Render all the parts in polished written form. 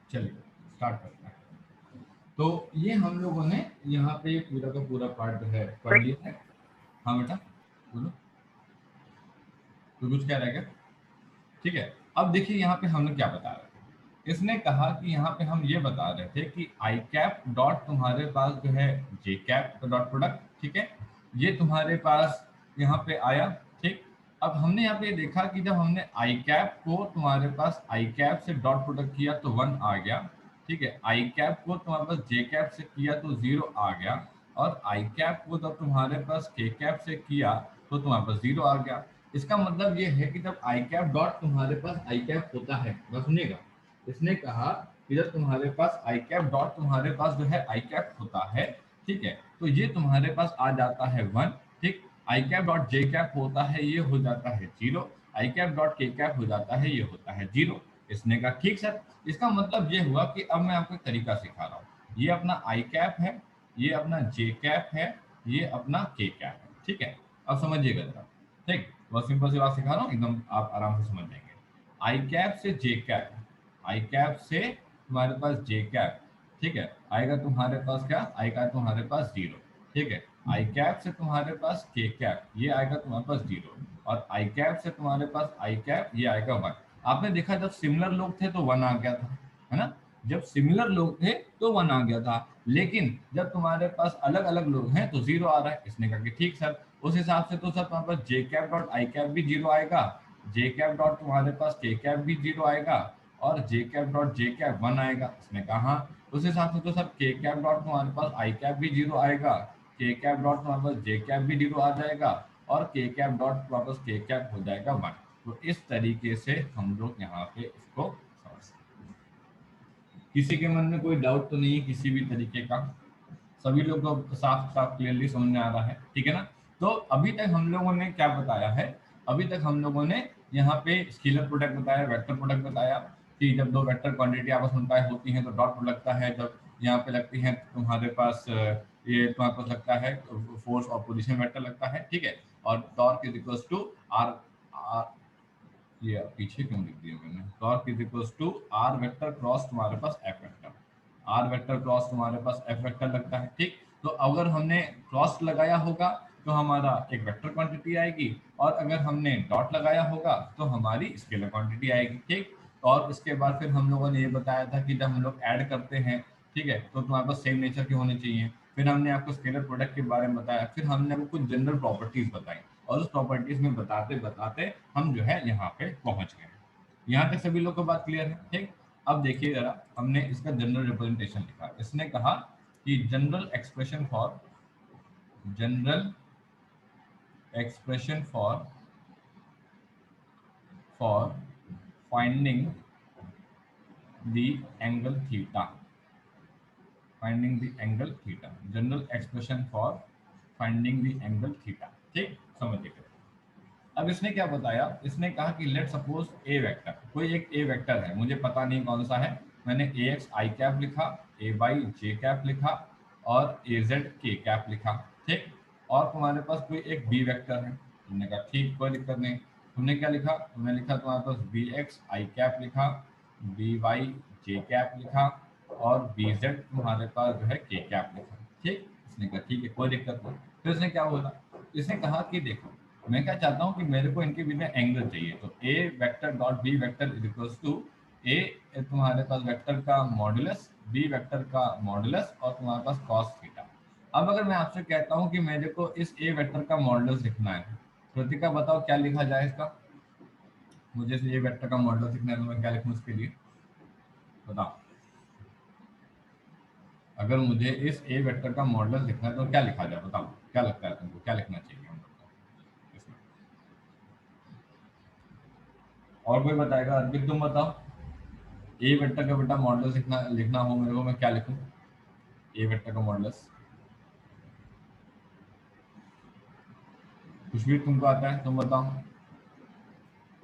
चलिए स्टार्ट करते हैं। तो ये हम लोगों ने यहाँ पे पूरा का पूरा पार्ट जो है पढ़ लिया है। हाँ बेटा बोलो, तो कुछ कह रहा है क्या? ठीक है, अब देखिए यहाँ पे हमने क्या बता रहे थे। इसने कहा कि यहाँ पे हम ये बता रहे थे कि आई कैप डॉट तुम्हारे पास जो है जे कैप डॉट प्रोडक्ट, ठीक है, ये तुम्हारे पास यहाँ पे आया। ठीक, अब हमने यहाँ पे देखा कि जब हमने आई कैप को तुम्हारे पास आई कैप से डॉट प्रोडक्ट किया तो 1 आ गया। ठीक है, आई कैप को तुम्हारे पास जे कैप से किया तो 0 आ गया। और आई कैप को जब तुम्हारे पास के कैप से किया तो तुम्हारे पास 0 आ गया। इसका मतलब ये है कि जब आई कैप डॉट तुम्हारे पास आई कैप होता है, बस सुनिएगा, इसने कहा कि जब तुम्हारे पास आई कैप डॉट तुम्हारे पास जो है आई कैप होता है, ठीक है, तो ये तुम्हारे पास आ जाता है 1। ठीक, आई कैप डॉट जे कैप होता है, ये हो जाता है 0। आई कैप डॉट के कैप हो जाता है, ये होता है 0। इसने कहा ठीक सर। इसका मतलब ये हुआ कि अब मैं आपको एक तरीका सिखा रहा हूँ। ये अपना आई कैप है, ये अपना जे कैप है, ये अपना के कैप है। ठीक है, अब समझिएगा जरा। ठीक, बहुत सिंपल सी बात सिखा रहा हूँ, एकदम आप आराम से समझ जाएंगे। आई कैप से जे कैप, आई कैप से तुम्हारे पास जे कैप, ठीक है, आएगा तुम्हारे पास क्या आएगा, तुम्हारे पास 0। ठीक है, आई कैप से तुम्हारे पास के कैप, ये आएगा तुम्हारे पास 0। और आई कैप से तुम्हारे पास आई कैप, ये आएगा 1। आपने देखा जब सिमिलर लोग थे तो 1 आ गया था, है ना? जब सिमिलर लोग थे तो 1 आ गया था, लेकिन जब तुम्हारे पास अलग अलग लोग हैं तो 0 आ रहा है। इसने कहा कि ठीक सर, उस हिसाब से तो सर तुम्हारे पास जे कैप डॉट आई कैप भी 0 आएगा, जे कैप डॉट तुम्हारे पास के कैप भी 0 आएगा, और जे कैप डॉट जे कैप 1 आएगा। इसने कहा हाँ, उस हिसाब से तो सर के कैप डॉट तुम्हारे पास आई कैप भी 0 आएगा, के कैप डॉट तुम्हारे पास जे कैप भी 0 आ जाएगा, और के कैप डॉट वापस के कैप हो जाएगा 1। तो इस तरीके से हम लोग यहाँ पे इसको समझते हैं। किसी के मन में कोई डाउट तो नहीं है किसी भी तरीके का? सभी लोग को साफ साफ क्लियरली समझ में आ रहा है, ठीक है ना? तो अभी तक हम लोगों ने क्या बताया है? अभी तक हम लोगों ने यहाँ पे स्केलर प्रोडक्ट बताया, वेक्टर प्रोडक्ट बताया कि जब दो वेक्टर क्वांटिटी आपस में multiply होती हैं तो डॉट प्रोडक्ट लगता है। जब यहाँ पे लगती है तुम्हारे पास ये तुम्हारे पास लगता है फोर्स और पोजीशन वेक्टर लगता है, ठीक है। और torque is equals to R, ये पीछे क्यों लिख दिया मैंने, torque is equals to R vector cross तुम्हारे पास F vector, R vector cross तुम्हारे पास एफ वेक्टर लगता है। ठीक, तो अगर हमने क्रॉस लगाया होगा तो हमारा एक वेक्टर क्वांटिटी आएगी, और अगर हमने डॉट लगाया होगा तो हमारी स्केलर क्वांटिटी आएगी। ठीक, और इसके बाद फिर हम लोगों ने ये बताया था कि जब हम लोग ऐड करते हैं, ठीक है, तो तुम्हारे पास सेम नेचर के होने चाहिए। फिर हमने आपको स्केलर प्रोडक्ट के बारे में बताया, फिर हमने आपको कुछ जनरल प्रॉपर्टीज बताई, और उस प्रॉपर्टीज में बताते बताते हम जो है यहाँ पे पहुंच गए। यहाँ तक सभी लोग को बात क्लियर है? ठीक, अब देखिए जरा, हमने इसका जनरल रिप्रेजेंटेशन लिखा। इसने कहा कि general expression for finding the angle theta, finding the angle theta, general expression for finding the angle theta. ठीक, समझिए। अब इसने क्या बताया, इसने कहा कि लेट सपोज ए वेक्टर, कोई एक ए वेक्टर है, मुझे पता नहीं कौन सा है, मैंने ए एक्स आई कैप लिखा, ए वाई जे कैप लिखा, और ए जेड के कैप लिखा। ठीक, और तुम्हारे पास कोई एक बी वेक्टर है, तुमने कहा ठीक कोई दिक्कत नहीं। तुमने क्या लिखा, तुमने लिखा तुम्हारे पास बी एक्स आई कैप लिखा, बी वाई जे कैप लिखा, और बी जेड तुम्हारे पास जो है के कैप लिखा। ठीक, इसने कहा ठीक है कोई दिक्कत नहीं। फिर इसने क्या बोला, इसने कहा कि देखो मैं क्या चाहता हूँ कि मेरे को इनके बीच में एंगल चाहिए, तो A vector dot B vector is equals to A तुम्हारे पास वेक्टर का मॉडुलस, बी वेक्टर का मॉडुलस, और तुम्हारे पास कॉस थीटा। अब अगर मैं आपसे कहता हूँ कि मेरे को इस ए वेक्टर का मॉडुलस लिखना है, कृतिका बताओ क्या लिखा जाए इसका? मुझे इस ए वेक्टर का मॉडुलस लिखना है तो मैं क्या लिखूँ इसके लिए, बताओ। अगर मुझे इस ए वेक्टर का मॉडुलस लिखना है तो क्या लिखा जाए, बताओ क्या लगता है तुमको, क्या लिखना चाहिए हम लोग को इसमें? और कोई बताएगा? अर्पित तुम बताओ, ए वेक्टर का बेटा मॉडुलस लिखना लिखना हो मेरे को, मैं क्या लिखूं ए वेक्टर का मॉडुलस? कुछ भी तुमको आता है तुम बताओ।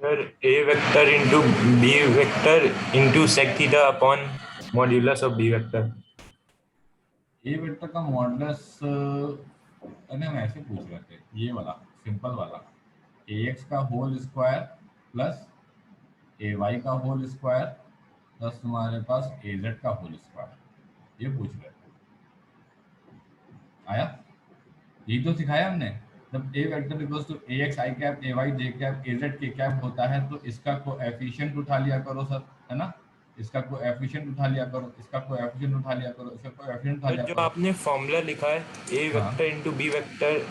Sir A vector into B vector into sec theta upon modulus of B vector. A vector का मॉडुलस, अरे हम ऐसे पूछ रहे थे, ये वाला सिंपल वाला, ए एक्स का होल स्क्वायर प्लस ए वाई का होल स्क्वायर प्लस तुम्हारे पास AZ का होल स्क्वायर, ये पूछ रहे थे। आया, यही तो सिखाया हमने। जब A vector equals to AX I cap AY J cap AZ K cap होता है तो इसका कोएफिशिएंट उठा लिया करो सर, है ना, इसका कोएफिशिएंट उठा लिया करो, इसका कोएफिशिएंट उठा लिया करो, इसका कोएफिशिएंट उठा तो लिया जो करो। आपने फॉर्मूला लिखा है ए हाँ vector into B vector is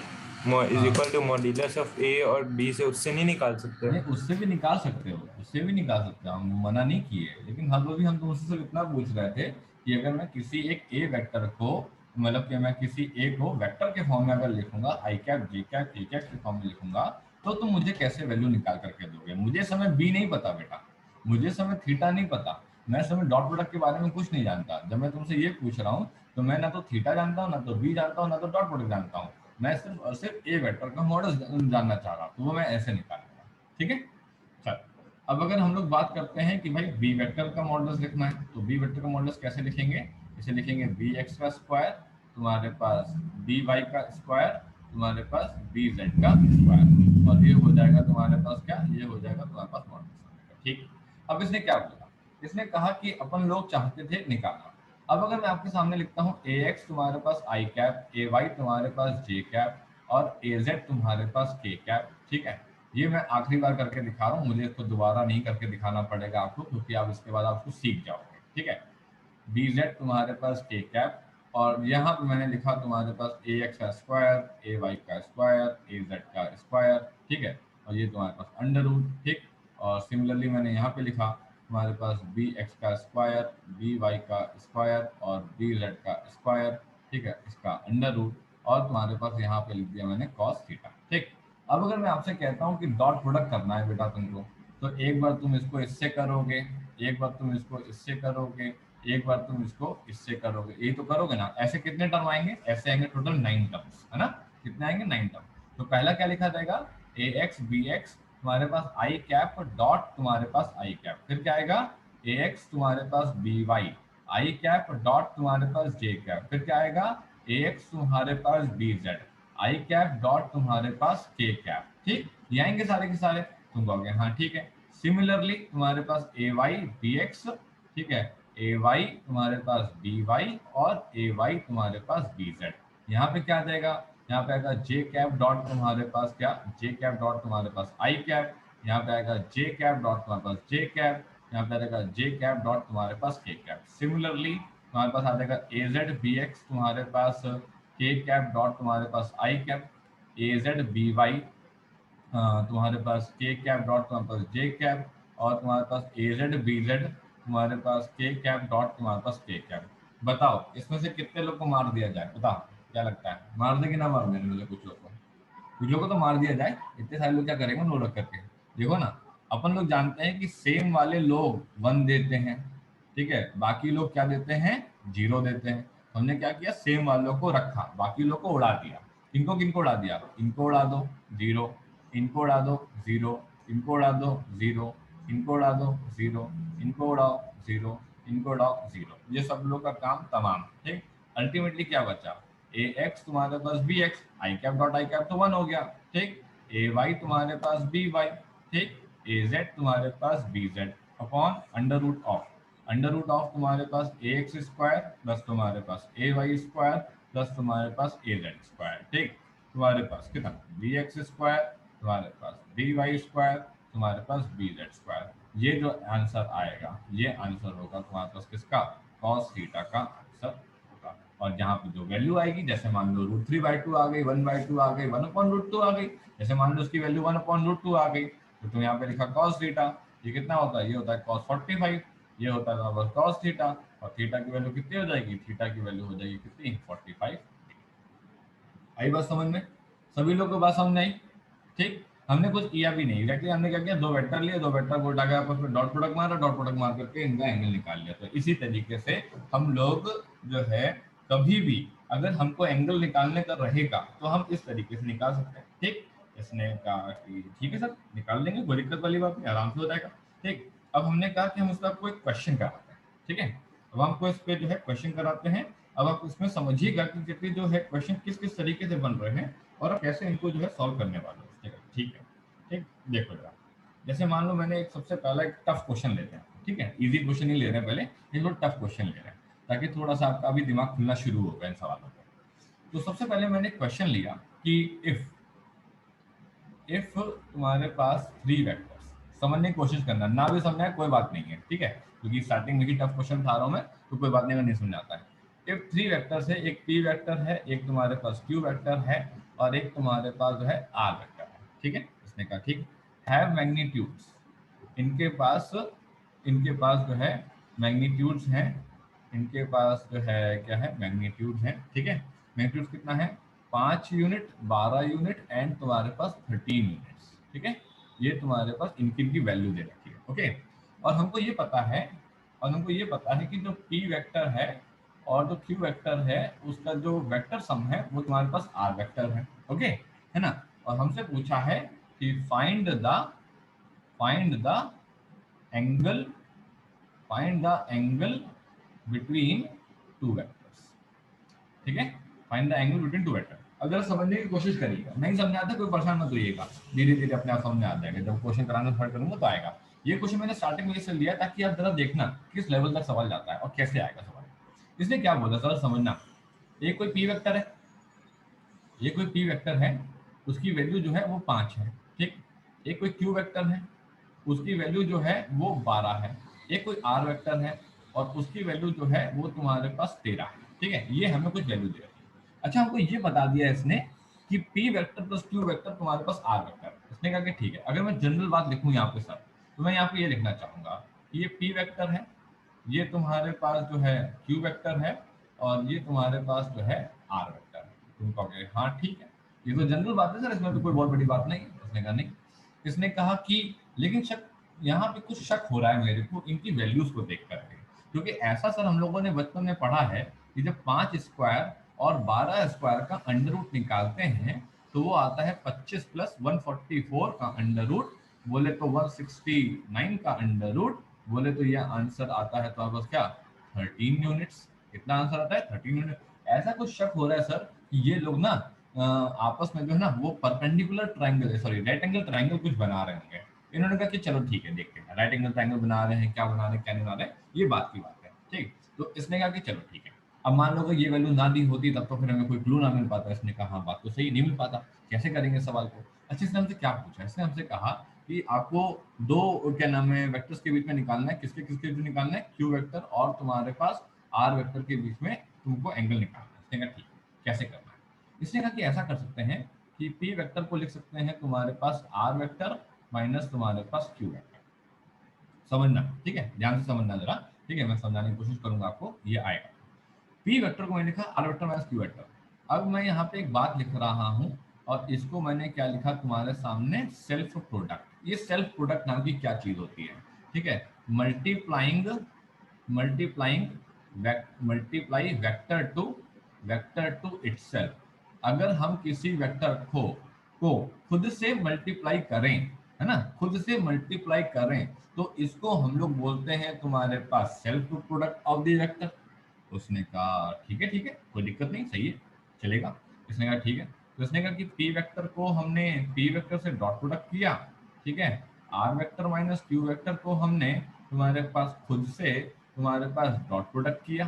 हाँ, equal to modulus of A और बी से उससे नहीं निकाल सकते? नहीं उससे भी निकाल सकते हो, उससे भी निकाल सकते हो, हम मना नहीं किए, लेकिन हम भी हम तुमसे सिर्फ इतना पूछ रहे थे कि अगर मैं किसी एक ए वेक्टर को, मतलब कि मैं किसी ए को वेक्टर के फॉर्म में अगर लिखूंगा, आई cap J cap K cap के फॉर्म में लिखूंगा, तो तुम मुझे कैसे वैल्यू निकाल करके दोगे। मुझे समय बी नहीं पता बेटा, मुझे समय थीटा नहीं पता, मैं समय डॉट प्रोडक्ट के बारे में कुछ नहीं जानता। जब मैं तुमसे ये पूछ रहा हूँ तो मैं ना तो थीटा जानता हूँ, ना तो बी जानता हूँ, ना तो डॉट प्रोडक्ट जानता हूँ। मैं सिर्फ और सिर्फ ए वेक्टर का मॉडल जानना चाह रहा हूँ, तो वो मैं ऐसे निकालूंगा। ठीक है, चल। अब अगर हम लोग बात करते हैं कि भाई बी वेक्टर का मॉडल्स लिखना है, तो बी वेक्टर का मॉडल्स कैसे लिखेंगे, इसे लिखेंगे बी एक्स का स्क्वायर, तुम्हारे पास बी वाई का स्क्वायर, तुम्हारे पास बी जेड का स्क्वायर, और ये हो जाएगा तुम्हारे पास क्या, ये हो जाएगा तुम्हारे पास मॉडल्स। ठीक, अब इसने क्या बोला, इसने कहा कि अपन लोग चाहते थे निकालना। अब अगर मैं आपके सामने लिखता हूँ ए एक्स तुम्हारे पास आई कैप, ए वाई तुम्हारे पास जे कैप, और ए जेड तुम्हारे पास के कैप। ठीक है, ये मैं आखिरी बार करके दिखा रहा हूँ, मुझे इसको दोबारा नहीं करके दिखाना पड़ेगा आपको, क्योंकि आप इसके बाद आपको सीख जाओगे। ठीक है, बी जेड तुम्हारे पास के कैप, और यहाँ पे मैंने लिखा तुम्हारे पास ए एक्स का स्क्वायर, ए वाई का स्क्वायर, ए जेड का स्क्वायर। ठीक है, और ये तुम्हारे पास अंडर रूट। ठीक, और सिमिलरली मैंने यहाँ पे लिखा तुम्हारे पास बी एक्स का स्क्वायर, बी वाई का स्क्वायर, और बी जेड का स्क्वायर। ठीक है, इसका अंडर रूट, और तुम्हारे पास यहाँ पे लिख दिया मैंने कॉस थीटा। ठीक, अब अगर मैं आपसे कहता हूँ कि डॉट प्रोडक्ट करना है बेटा तुमको, तो एक बार तुम इसको इससे करोगे, एक बार तुम इसको इससे करोगे, एक बार तुम इसको इससे करोगे, ये तो करोगे ना। ऐसे कितने टर्म आएंगे, ऐसे आएंगे टोटल 9 टर्म्स, है ना, कितने आएंगे 9 टर्म। तो पहला क्या लिखा जाएगा, ए एक्स बी एक्स तुम्हारे पास आई कैप डॉट तुम्हारे पास आई कैप, फिर क्या आएगा ए एक्स तुम्हारे पास बी वाई आई कैप डॉट तुम्हारे पास जे कैप, फिर क्या आएगा ए एक्स तुम्हारे पास B Z I cap dot तुम्हारे पास के कैप। ठीक, ये आएंगे सारे के सारे, तुम कहोगे हाँ ठीक है। सिमिलरली तुम्हारे पास ए वाई बी एक्स, ठीक है, ए वाई तुम्हारे पास बी वाई, और ए वाई तुम्हारे पास बी जेड। यहाँ पे क्या आ जाएगा, यहाँ पे आएगा जे कैप डॉट तुम्हारे पास क्या, जे कैप डॉट तुम्हारे पास आई कैप, यहाँ पे आएगा जे कैप डॉट तुम्हारे पास जे कैप, यहाँ पे आएगा जे कैप डॉट तुम्हारे पास के कैप। सिमिलरली तुम्हारे पास आ जाएगा ए जेड बी एक्स तुम्हारे पास के कैप डॉट तुम्हारे पास आई कैप, ए जेड बी वाई तुम्हारे पास के कैप डॉट तुम्हारे पास जे कैप, और तुम्हारे पास ए जेड बी जेड तुम्हारे पास के कैप डॉट तुम्हारे पास के कैप। बताओ इसमें से कितने लोग को मार दिया जाए, बताओ क्या लगता है, मार दे कि ना मार देने वाले, कुछ लोग को, कुछ लोगों को तो मार दिया जाए। इतने सारे लोग क्या करेंगे नो रख करके, देखो ना, अपन लोग जानते हैं कि सेम वाले लोग 1 देते हैं, ठीक है, बाकी लोग क्या देते हैं, 0 देते हैं। हमने क्या किया, सेम वालों को रखा, बाकी लोग को उड़ा दिया। किनको किनको उड़ा दिया, इनको उड़ा दो 0, इनको उड़ा दो 0, इनको उड़ा दो 0, इनको उड़ा दो 0, इनको उड़ाओ 0, इनको उड़ाओ 0, ये सब लोग का काम तमाम। ठीक, अल्टीमेटली क्या बचा, ए एक्स तुम्हारे पास B X I cap dot I cap तो 1 हो गया। ठीक, ए वाई तुम्हारे पास बी वाई, ठीक, ए जेड तुम्हारे पास B Z upon under root of तुम्हारे पास ए एक्स स्क्वायर प्लस तुम्हारे पास ए वाई स्क्वायर प्लस तुम्हारे पास ए जेड स्क्वायर। ठीक, तुम्हारे पास कितना, बी एक्स स्क्वायर तुम्हारे पास बी वाई स्क्वायर तुम्हारे पास बी जेड स्क्वायर। ये जो आंसर आएगा, ये आंसर होगा तुम्हारे पास किसका, कॉस थीटा का आंसर होगा। और जहाँ पे जो वैल्यू आएगी, जैसे मान लो √3/2 आ गई, 1/2 आ गई, 1/√2 आ गई, जैसे मान लो उसकी वैल्यू 1/√2 आ गई, तो तुम यहाँ पे लिखा cos थीटा, ये कितना होता है, ये होता है cos 45, ये होता है बस cos थीटा, और थीटा की वैल्यू कितनी हो जाएगी, थीटा की वैल्यू हो जाएगी कितनी, 45। आई बात समझ में, सभी लोग को बात समझ आई। ठीक, हमने कुछ किया भी नहीं, एग्जैक्टली हमने क्या किया, 2 वेक्टर लिए, 2 वेक्टर को उठा के आपस में डॉट प्रोडक्ट मारा, डॉट प्रोडक्ट मार करके इनका एंगल निकाल लिया। तो इसी तरीके से हम लोग जो है, कभी भी अगर हमको एंगल निकालने का रहेगा तो हम इस तरीके से निकाल सकते हैं। ठीक, इसने कहा कि ठीक है सर निकाल लेंगे, कोई दिक्कत वाली बात नहीं, आराम से हो जाएगा। ठीक, अब हमने कहा कि हम उसका आपको एक क्वेश्चन कराते हैं। ठीक है, अब हमको इस पे जो है क्वेश्चन कराते हैं। अब आप इसमें समझिएगा कि कितने जो है क्वेश्चन किस किस तरीके से बन रहे हैं, और आप कैसे इनको जो है सॉल्व करने वाले हो। ठीक है, ठीक है, ठीक, देखो जरा, जैसे मान लो मैंने एक सबसे पहला एक टफ क्वेश्चन लेते हैं, ठीक है, इजी क्वेश्चन ही ले रहे हैं पहले, ये थोड़ा टफ क्वेश्चन ले रहे हैं ताकि थोड़ा सा आपका भी दिमाग खुलना शुरू होगा इन सवालों पर। तो सबसे पहले मैंने क्वेश्चन लिया कि इफ तुम्हारे पास 3 वेक्टर्स, समझने की कोशिश करना, ना भी समझना है कोई बात नहीं है, ठीक है, क्योंकि स्टार्टिंग में ही टफ क्वेश्चन उठा रहा हूं मैं, तो कोई बात नहीं अगर नहीं समझ आता है। इफ 3 वेक्टर्स है, एक पी वेक्टर है, एक तुम्हारे पास क्यू वेक्टर है और एक तुम्हारे पास जो है आर वेक्टर है, ठीक है। इसने कहा ठीक, हैव मैग्नीट्यूड्स, इनके पास जो है मैग्नीट्यूड्स हैं, इनके पास जो है क्या है, मैग्नीट्यूड्स हैं, ठीक है। मैग्नीट्यूड्स कितना है, 5 यूनिट, 12 यूनिट एंड तुम्हारे पास 13 यूनिट्स, ठीक है। ये तुम्हारे पास इनकी वैल्यू दे रखी है, ओके। और हमको ये पता है कि जो पी वेक्टर है और जो क्यू वेक्टर है उसका जो वेक्टर सम है वो तुम्हारे पास आर वेक्टर है, ओके, है ना। और हमसे पूछा है कि find the angle between two vectors, ठीक है। Find the angle between two vector. अब जरा समझने की कोशिश करिएगा, नहीं समझ आता कोई परेशान मत होइएगा, धीरे धीरे अपने आप समझ आ जाएगा, जब क्वेश्चन कराना स्टार्ट करूंगा तो आएगा। ये क्वेश्चन मैंने स्टार्टिंग में इसलिए लिया ताकि आप जरा देखना किस लेवल तक सवाल जाता है और कैसे आएगा सवाल। इसने क्या बोला सर, समझना, एक कोई पी वेक्टर है, ये कोई पी वेक्टर है, उसकी वैल्यू जो है वो 5 है, ठीक। एक कोई क्यू वेक्टर है, उसकी वैल्यू जो है वो 12 है। एक कोई आर वेक्टर है और उसकी वैल्यू जो है वो तुम्हारे पास 13 है, ठीक है। ये हमें कुछ वैल्यू दे रही है। अच्छा, हमको ये बता दिया इसने कि P vector plus Q vector तुम्हारे पास आर वेक्टर है। इसने कहा कि ठीक है, अगर मैं जनरल बात लिखूं यहाँ पे सर, तो मैं यहाँ पे ये लिखना चाहूंगा कि ये पी वेक्टर है, ये तुम्हारे पास जो है क्यू वेक्टर है और ये तुम्हारे पास जो है आर वेक्टर है। तुम कहोगे हाँ ठीक है, ये तो जनरल बात है सर, इसमें तो कोई बहुत बड़ी बात नहीं है। उसने कहा नहीं, इसने कहा कि लेकिन शक, यहाँ पे कुछ शक हो रहा है मेरे को इनकी वैल्यूज को देख करके, क्योंकि ऐसा सर हम लोगों ने बचपन में पढ़ा है कि जब 5 स्क्वायर और 12 स्क्वायर का अंडर रूट निकालते हैं तो वो आता है 25 प्लस 144 का अंडर रूट, बोले तो 169 का अंडर रूट, बोले तो ये आंसर आता है तो बस क्या 13 यूनिट्स। कितना आंसर आता है 13 यूनिट। ऐसा कुछ शक हो रहा है सर कि ये लोग ना आपस में जो है ना वो perpendicular triangle, sorry right angle triangle कुछ बना रहे होंगे। इन्होंने कहा कि चलो ठीक है देखते हैं राइट एंगल ट्रायंगल बना रहे हैं, क्या बना रहे हैं क्या नहीं बना रहे हैं, ये बात की बात है, ठीक। तो इसने कहा कि चलो ठीक है। अब मान लो कि ये वैल्यू ना दी होती तब तो फिर हमें कोई क्लू ना मिल पाता। इसने कहा हाँ बात तो सही, नहीं मिल पाता, कैसे करेंगे सवाल को। अच्छा, इसने हमसे क्या पूछा, इसने हमसे कहा कि आपको दो क्या नाम है वेक्टर्स के बीच में निकालना है, किसके किसके बीच में निकालना है, क्यू वेक्टर और तुम्हारे पास आर वेक्टर के बीच में तुमको एंगल निकालना है। इसने कहा ठीक है, कैसे करना है। इसने कहा कि ऐसा कर सकते हैं कि पी वेक्टर को लिख सकते हैं तुम्हारे पास आर वेक्टर माइनस तुम्हारे पास क्यू वेक्टर। समझना, ठीक है, ध्यान से समझना जरा, ठीक है, मैं समझाने की कोशिश करूंगा आपको, ये आएगा। पी वेक्टर को मैंने लिखा R vector minus Q vector. अब मैं यहाँ पे एक बात लिख रहा हूँ और इसको मैंने क्या लिखा तुम्हारे सामने, सेल्फ प्रोडक्ट। ये सेल्फ प्रोडक्ट नाम की क्या चीज होती है, ठीक है, multiplying multiplying multiply vector to itself. अगर हम किसी वेक्टर को खुद से मल्टीप्लाई करें, है ना, खुद से मल्टीप्लाई करें तो इसको हम लोग बोलते हैं तुम्हारे पास self product of the vector. उसने कहा ठीक है कोई दिक्कत नहीं, सही है, चलेगा। इसने कहा ठीक है, तो इसने कहा कि पी वेक्टर को हमने पी वेक्टर से डॉट प्रोडक्ट किया, ठीक है, R vector minus Q vector को हमने तुम्हारे पास खुद से तुम्हारे पास डॉट प्रोडक्ट किया।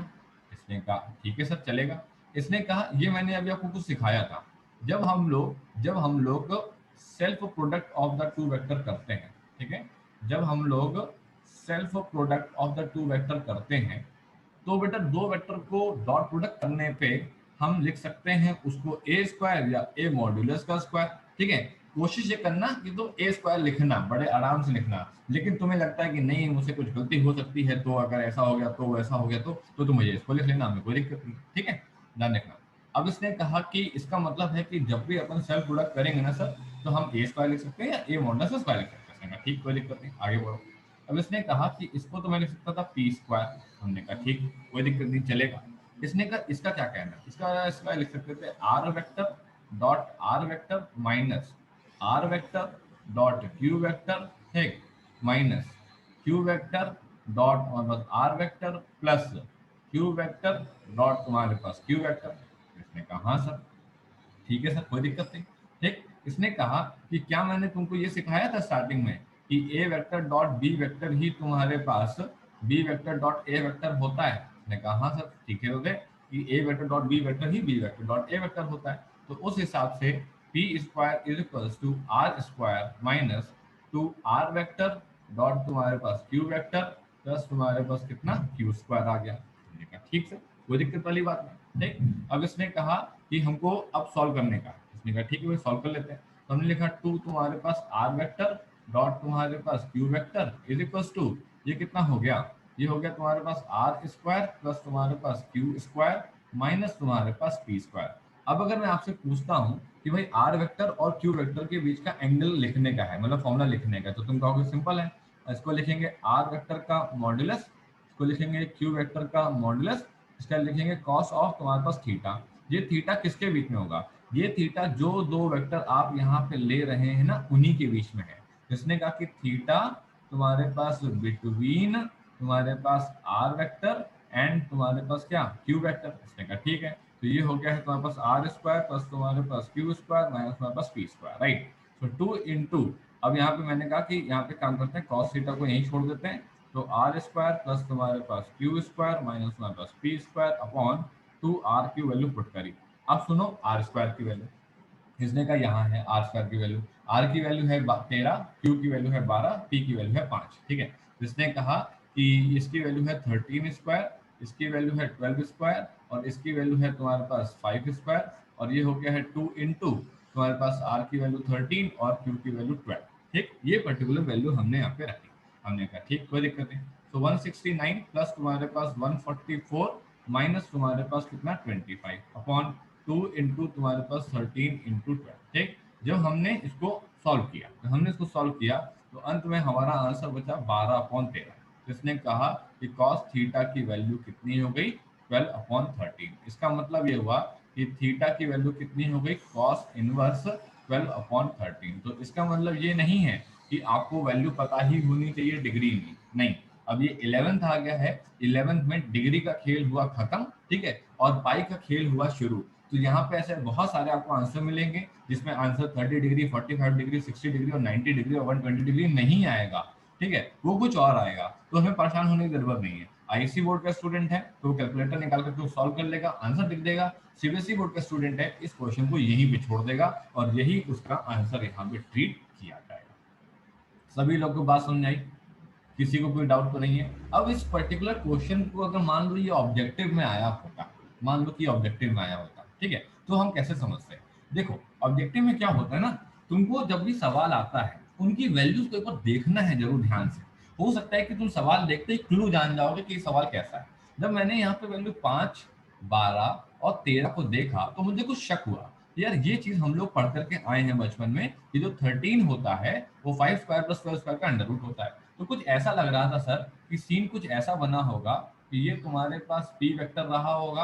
इसने कहा ठीक है सर चलेगा। इसने कहा ये मैंने अभी आपको कुछ सिखाया था, जब हम लोग self product of the two vector करते हैं, ठीक है, जब हम लोग self product of the two vector करते हैं तो बेटा दो वेक्टर को डॉट प्रोडक्ट करने पे हम लिख सकते हैं उसको ए स्क्वायर या ए मॉड्यूलस का स्क्वायर, ठीक है। कोशिश ये करना कि तुम ए स्क्वायर लिखना, बड़े आराम से लिखना, लेकिन तुम्हें लगता है कि नहीं मुझसे कुछ गलती हो सकती है, तो अगर ऐसा हो गया तो वैसा हो गया तो तुम मुझे इसको लिख लेना, हमें कोई दिक्कत नहीं, ठीक है, ध्यान रखना। अब इसने कहा कि इसका मतलब है कि जब भी अपन सेल्फ प्रोडक्ट करेंगे ना सर, तो हम ए स्क्वायर लिख सकते हैं या ए मॉड्यूलस का स्क्वायर लिख सकते हैं, ठीक, कोई दिक्कत नहीं, आगे बढ़ो। अब इसने कहा कि इसको तो मैं लिख सकता था पी स्क्वायर, हमने कहा ठीक, कोई दिक्कत नहीं, चलेगा। इसने कहा इसका क्या कहना है, इसका लिख सकते थे R vector minus R vector dot Q vector है माइनस क्यू वेक्टर डॉट और बस R vector plus Q vector dot तुम्हारे पास क्यू वेक्टर। इसने कहा हाँ सर ठीक है सर कोई दिक्कत नहीं, ठीक। इसने कहा कि क्या मैंने तुमको ये सिखाया था स्टार्टिंग में कि A vector dot B vector ही तुम्हारे पास B vector dot A vector होता है? मैंने कहा हाँ सर, ठीक है, होते कि A vector dot B vector ही B vector dot A vector होता है। तो उस हिसाब से P square is equals to R square minus 2r vector dot तुम्हारे पास क्यू वेक्टर प्लस तुम्हारे पास कितना क्यू स्क्वायर आ गया। हमने कहा ठीक है, कोई दिक्कत वाली बात नहीं। ठीक, अब इसने कहा कि हमको अब सॉल्व करने का, इसने कहा ठीक है भाई सॉल्व कर लेते हैं। तो हमने लिखा 2 तुम्हारे पास आर वेक्टर डॉट तुम्हारे पास Q vector is equals to, ये कितना हो गया, ये हो गया तुम्हारे पास आर स्क्वायर प्लस तुम्हारे पास क्यू स्क्वायर माइनस तुम्हारे पास पी स्क्वायर। अब अगर मैं आपसे पूछता हूं कि भाई आर वेक्टर और क्यू वेक्टर के बीच का एंगल लिखने का है, मतलब फॉर्मूला लिखने का, तो तुम कहोगे सिंपल है, इसको लिखेंगे आर वेक्टर का मॉड्यूलस, इसको लिखेंगे क्यू वेक्टर का मॉड्यूलस, इसका लिखेंगे कॉस ऑफ तुम्हारे पास थीटा। ये थीटा किसके बीच में होगा, ये थीटा जो दो वेक्टर आप यहाँ पे ले रहे हैं ना उन्हीं के बीच में है। इसने कहा कि थीटा तुम्हारे पास बिटवीन तुम्हारे पास आर वेक्टर एंड तुम्हारे पास क्या क्यू वेक्टर। इसने कहा ठीक है, तो ये हो गया है तुम्हारे पास आर स्क्वायर प्लस तुम्हारे पास क्यू स्क्वायर माइनस तुम्हारे पास पी स्क्वायर, राइट। तो 2 इंटू, अब यहाँ पे मैंने कहा कि यहाँ पे काम करते हैं कॉस थीटा को यहीं छोड़ देते हैं, तो आर स्क्वायर प्लस तुम्हारे पास क्यू स्क्वायर माइनस तुम्हारे पास पी स्क्वायर अपॉन 2r की वैल्यू पुट करी। अब सुनो आर स्क्वायर की वैल्यू, इसने कहा यहाँ है आर स्क्वायर की वैल्यू, आर की वैल्यू है 13, क्यू की वैल्यू है 12, पी की वैल्यू है 5, ठीक है। तो इसने कहा कि इसकी वैल्यू है 13 स्क्वायर, इसकी वैल्यू है 12 स्क्वायर और इसकी वैल्यू है तुम्हारे पास 5 स्क्वायर, और ये हो गया है 2 इंटू तुम्हारे पास आर की वैल्यू 13 और क्यू की वैल्यू 12। ठीक, ये पर्टिकुलर वैल्यू हमने यहाँ पे रखी। हमने कहा ठीक, कोई दिक्कत नहीं। तो 169 प्लस तुम्हारे पास 144 माइनस तुम्हारे पास कितना 25 अपॉन 2 इंटू तुम्हारे पास 13 इंटू 12। ठीक, जब हमने इसको सॉल्व किया, तो अंत में हमारा आंसर बचा 12 अपॉन 13। जिसने कहा कि cos थीटा की वैल्यू कितनी हो गई 12 अपॉन 13। इसका मतलब ये हुआ कि थीटा की वैल्यू कितनी हो गई cos इनवर्स 12 अपॉन 13। तो इसका मतलब ये नहीं है कि आपको वैल्यू पता ही होनी चाहिए डिग्री में, नहीं। अब ये 11th आ गया है, 11th में डिग्री का खेल हुआ खत्म, ठीक है, और पाई का खेल हुआ शुरू। तो यहाँ पे ऐसे बहुत सारे आपको आंसर मिलेंगे जिसमें आंसर 30 डिग्री, 45 डिग्री, 60 डिग्री और 90 डिग्री और 120 डिग्री नहीं आएगा, ठीक है, वो कुछ और आएगा। तो हमें परेशान होने की जरूरत नहीं है। आईसी बोर्ड का स्टूडेंट है तो वो कैलकुलेटर निकाल कर सॉल्व कर लेगा, आंसर लिख देगा। सीबीएसई बोर्ड का स्टूडेंट है, इस क्वेश्चन को यहीं पे छोड़ देगा और यही उसका आंसर यहाँ पे ट्रीट किया जाएगा। सभी लोग को बात समझ आई, किसी को कोई डाउट तो नहीं है। अब इस पर्टिकुलर क्वेश्चन को अगर मान लो ये ऑब्जेक्टिव में आया होता, मान लो कि ऑब्जेक्टिव में आया होता, ठीक है, तो हम कैसे समझते हैं? देखो ऑब्जेक्टिव में क्या होता है ना, तुमको जब भी सवाल आता है उनकी वैल्यूज को एक बार देखना है जरूर ध्यान से। हो सकता है कि तुम सवाल देखते ही क्लू जान जाओगे कि सवाल कैसा है। जब मैंने यहाँ पे वैल्यू 5, 12 और 13 को देखा तो मुझे कुछ शक हुआ, यार ये चीज हम लोग पढ़ करके आए हैं बचपन में कि जो 13 होता है वो 5 स्क्वायर प्लस 12 स्क्वायर का अंडर रूट होता है। तो कुछ ऐसा लग रहा था सर कि सीन कुछ ऐसा बना होगा कि ये तुम्हारे पास पी वेक्टर रहा होगा,